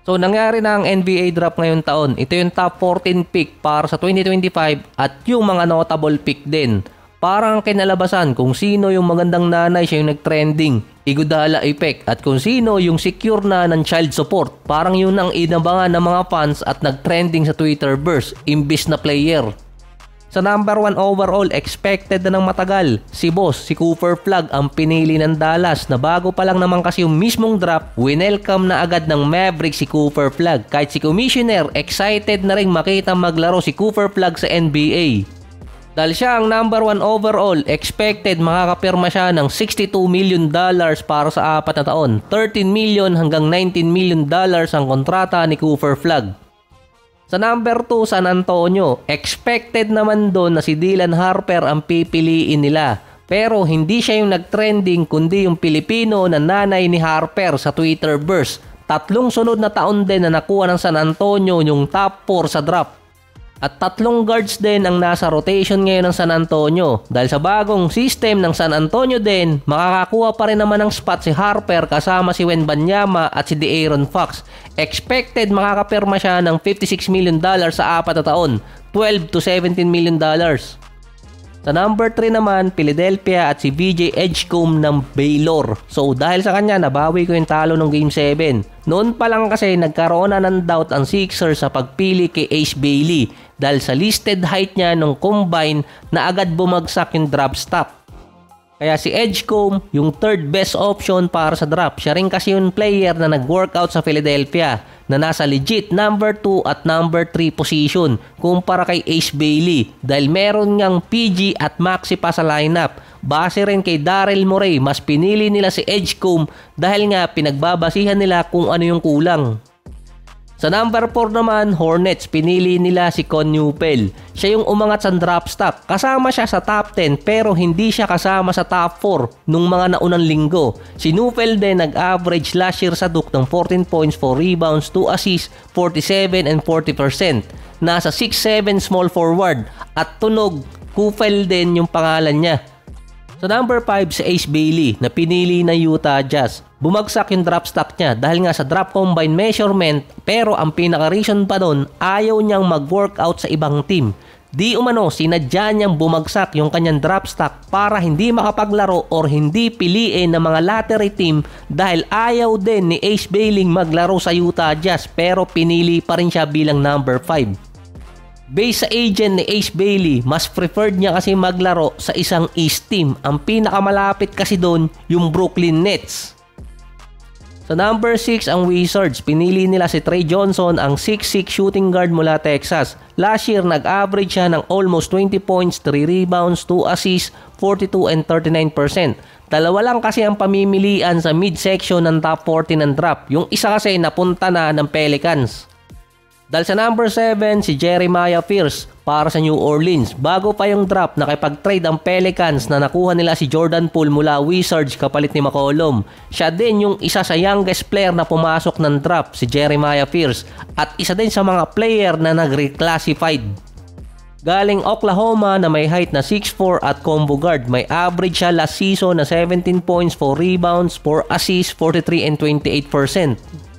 So nangyari na ang NBA draft ngayon taon. Ito yung top 14 pick para sa 2025 at yung mga notable pick din. Parang kinalabasan kung sino yung magandang nanay siya yung nag-trending, Iguodala effect, at kung sino yung secure na ng child support. Parang yun ang inabangan ng mga fans at nag-trending sa Twitterverse, imbis na player. Sa number 1 overall, expected na ng matagal, si Cooper Flagg ang pinili ng Dallas na bago pa lang naman kasi yung mismong draft, winelcome na agad ng Mavericks si Cooper Flagg. Kahit si Commissioner, excited na rin makita maglaro si Cooper Flagg sa NBA. Dahil siya ang number 1 overall, expected makakapirma siya ng $62 million para sa 4 na taon. $13 million hanggang $19 million ang kontrata ni Cooper Flagg. Sa number 2, San Antonio, expected naman doon na si Dylan Harper ang pipiliin nila. Pero hindi siya yung nag-trending kundi yung Pilipino na nanay ni Harper sa Twitterverse. 3 sunod na taon din na nakuha ng San Antonio yung top 4 sa draft. At 3 guards din ang nasa rotation ngayon ng San Antonio. Dahil sa bagong system ng San Antonio din, makakakuha pa rin naman ng spot si Harper kasama si Wembanyama at si De'Aaron Fox. Expected makakapirma siya ng $56 million sa 4 na taon, $12 to $17 million. Sa number 3 naman, Philadelphia at si VJ Edgecombe ng Baylor. So dahil sa kanya, nabawi ko yung talo ng Game 7. Noon pa lang kasi nagkaroon na ng doubt ang Sixers sa pagpili kay Ace Bailey dahil sa listed height niya nung combine na agad bumagsak yung draft stock. Kaya si Edgecombe yung 3rd best option para sa draft. Siya rin kasi yung player na nag-workout sa Philadelphia na nasa legit number 2 at number 3 position kumpara kay Ace Bailey dahil meron ngang PG at Maxi pa sa lineup. Base rin kay Daryl Morey, mas pinili nila si Edgecombe dahil nga pinagbabasihan nila kung ano yung kulang. Sa number 4 naman, Hornets, pinili nila si Con Newpel. Siya yung umangat sa draft stock. Kasama siya sa top 10 pero hindi siya kasama sa top 4 nung mga naunang linggo. Si Newpel din nag-average last year sa Duke ng 14 points, 4 rebounds, 2 assists, 47 and 40%. Nasa 6'7 small forward at tunog, Kufel din yung pangalan niya. Sa number 5 si Ace Bailey na pinili na Utah Jazz. Bumagsak yung draft stock niya dahil nga sa draft combine measurement pero ang pinaka-reason pa doon ayaw niyang mag-workout sa ibang team. Di umano sinadya niyang bumagsak yung kanyang draft stock para hindi makapaglaro or hindi piliin ng mga lottery team dahil ayaw din ni Ace Bailey maglaro sa Utah Jazz pero pinili pa rin siya bilang number 5. Based sa agent ni Ace Bailey, mas preferred niya kasi maglaro sa isang East team. Ang pinakamalapit kasi doon, yung Brooklyn Nets. Sa number 6, ang Wizards. Pinili nila si Trey Johnson, ang 6'6 shooting guard mula Texas. Last year, nag-average siya ng almost 20 points, 3 rebounds, 2 assists, 42 and 39%. Dalawa lang kasi ang pamimilian sa midsection ng top 40 ng draft. Yung isa kasi napunta na ng Pelicans. Dahil sa number 7, si Jeremiah Pierce para sa New Orleans. Bago pa yung draft, nakipag-trade ang Pelicans na nakuha nila si Jordan Poole mula Wizards kapalit ni McCollum. Siya din yung isa sa youngest player na pumasok ng draft, si Jeremiah Pierce. At isa din sa mga player na nag-reclassified. Galing Oklahoma na may height na 6'4 at combo guard. May average siya last season na 17 points, 4 rebounds, 4 assists, 43 and 28%.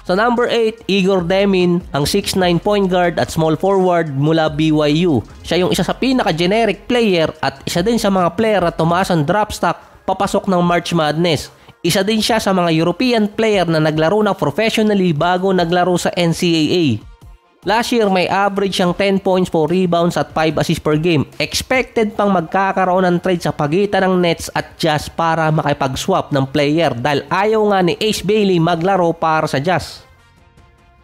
Sa number 8, Igor Demin, ang 6'9 point guard at small forward mula BYU. Siya yung isa sa pinaka-generic player at isa din sa mga player na tumaas ang draft stock papasok ng March Madness. Isa din siya sa mga European player na naglaro na professionally bago naglaro sa NCAA. Last year, may average siyang 10 points, 4 rebounds at 5 assists per game. Expected pang magkakaroon ng trade sa pagitan ng Nets at Jazz para makipag-swap ng player dahil ayaw nga ni Ace Bailey maglaro para sa Jazz.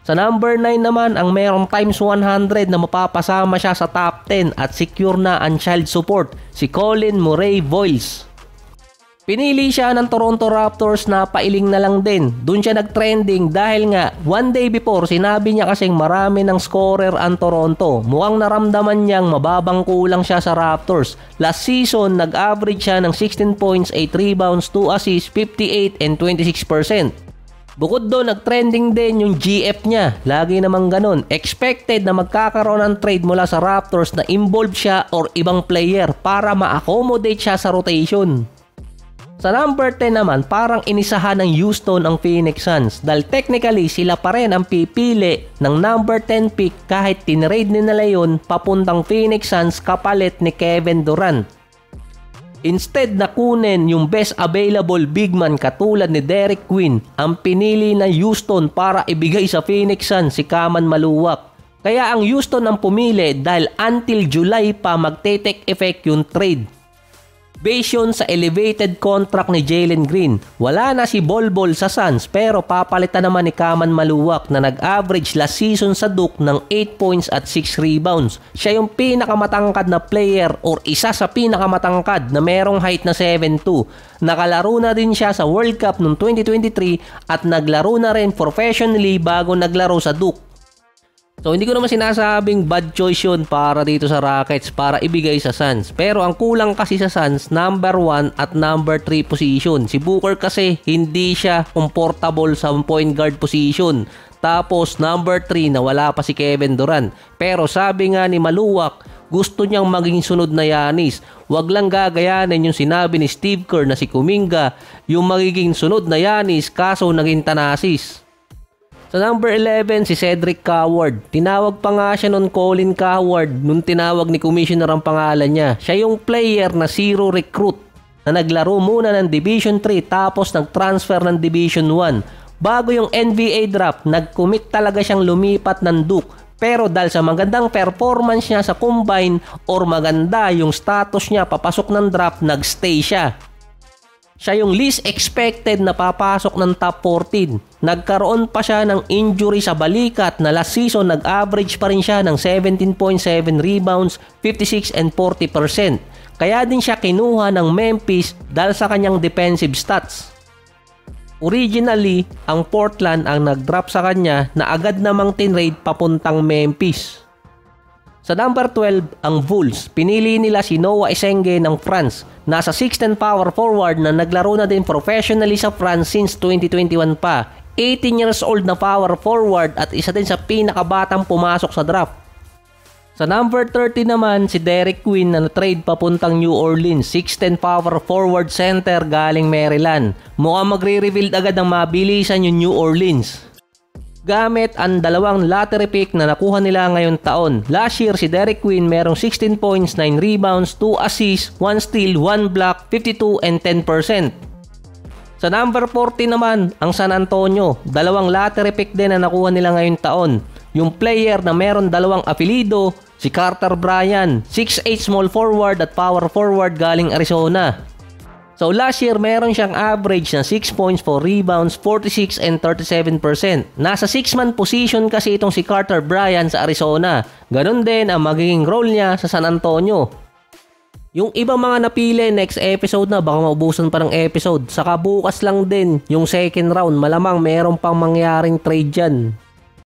Sa number 9 naman, ang merong times 100 na mapapasama siya sa top 10 at secure na ang child support, si Colin Murray Voiles. Pinili siya ng Toronto Raptors na pailing na lang din. Doon siya nag-trending dahil nga one day before sinabi niya kasing marami ng scorer ang Toronto. Mukhang naramdaman niyang mababang kulang siya sa Raptors. Last season, nag-average siya ng 16 points, 8 rebounds, 2 assists, 58 and 26%. Bukod doon, nag-trending din yung GF niya. Lagi namang ganun. Expected na magkakaroon ng trade mula sa Raptors na involved siya or ibang player para ma-accommodate siya sa rotation. Sa number 10 naman, parang inisahan ng Houston ang Phoenix Suns dahil technically sila pa rin ang pipili ng number 10 pick kahit tinrade nila yun papuntang Phoenix Suns kapalit ni Kevin Durant. Instead na kunin yung best available big man katulad ni Derek Quinn, ang pinili na Houston para ibigay sa Phoenix Suns si Kaman Maluwak. Kaya ang Houston ang pumili dahil until July pa magte-take effect yung trade. Based yun sa elevated contract ni Jalen Green, wala na si Bol Bol sa Suns pero papalitan naman ni Kaman Maluwak na nag-average last season sa Duke ng 8 points at 6 rebounds. Siya yung pinakamatangkad na player or isa sa pinakamatangkad na merong height na 7'2". Nakalaro na din siya sa World Cup noong 2023 at naglaro na rin professionally bago naglaro sa Duke. So hindi ko naman sinasabing bad choice yun para dito sa Rockets para ibigay sa Suns. Pero ang kulang kasi sa Suns, number 1 at number 3 position. Si Booker kasi hindi siya comfortable sa point guard position. Tapos number 3 na wala pa si Kevin Durant. Pero sabi nga ni Maluwak, gusto niyang maging sunod na Giannis. Wag lang gagayanin yung sinabi ni Steve Kerr na si Kuminga yung magiging sunod na Giannis kaso naging Thanasis. Sa number 11, si Cedric Coward. Tinawag pa nga siya noon Colin Coward nung tinawag ni Commissioner ang pangalan niya. Siya yung player na zero recruit na naglaro muna ng Division 3 tapos nag-transfer ng Division 1. Bago yung NBA draft, nag-commit talaga siyang lumipat ng Duke. Pero dahil sa magandang performance niya sa combine or maganda yung status niya papasok ng draft, nag-stay siya. Siya yung least expected na papasok ng top 14. Nagkaroon pa siya ng injury sa balikat na last season nag-average pa rin siya ng 17.7 rebounds, 56 and 40%. Kaya din siya kinuha ng Memphis dahil sa kanyang defensive stats. Originally, ang Portland ang nag-drop sa kanya na agad namang tinrade papuntang Memphis. Sa number 12, ang Bulls. Pinili nila si Noah Esenge ng France. Nasa 6'10" power forward na naglaro na din professionally sa France since 2021 pa. 18 years old na power forward at isa din sa pinakabatang pumasok sa draft. Sa number 30 naman, si Derek Quinn na na-trade papuntang New Orleans. 6'10" power forward center galing Maryland. Mukhang magre-reveal agad ng mabilisan yung New Orleans. Gamit ang dalawang lottery pick na nakuha nila ngayong taon. Last year, si Derek Quinn merong 16 points, 9 rebounds, 2 assists, 1 steal, 1 block, 52 and 10%. Sa number 40 naman, ang San Antonio. Dalawang lottery pick din na nakuha nila ngayong taon. Yung player na meron dalawang apelido, si Carter Bryant, 6'8" small forward at power forward galing Arizona. So last year, meron siyang average na 6 points, 4 rebounds, 46 and 37%. Nasa 6-man position kasi itong si Carter Bryant sa Arizona. Ganon din ang magiging role niya sa San Antonio. Yung ibang mga napili next episode na, baka maubusan pa ng episode. Saka bukas lang din yung second round. Malamang meron pang mangyaring trade dyan.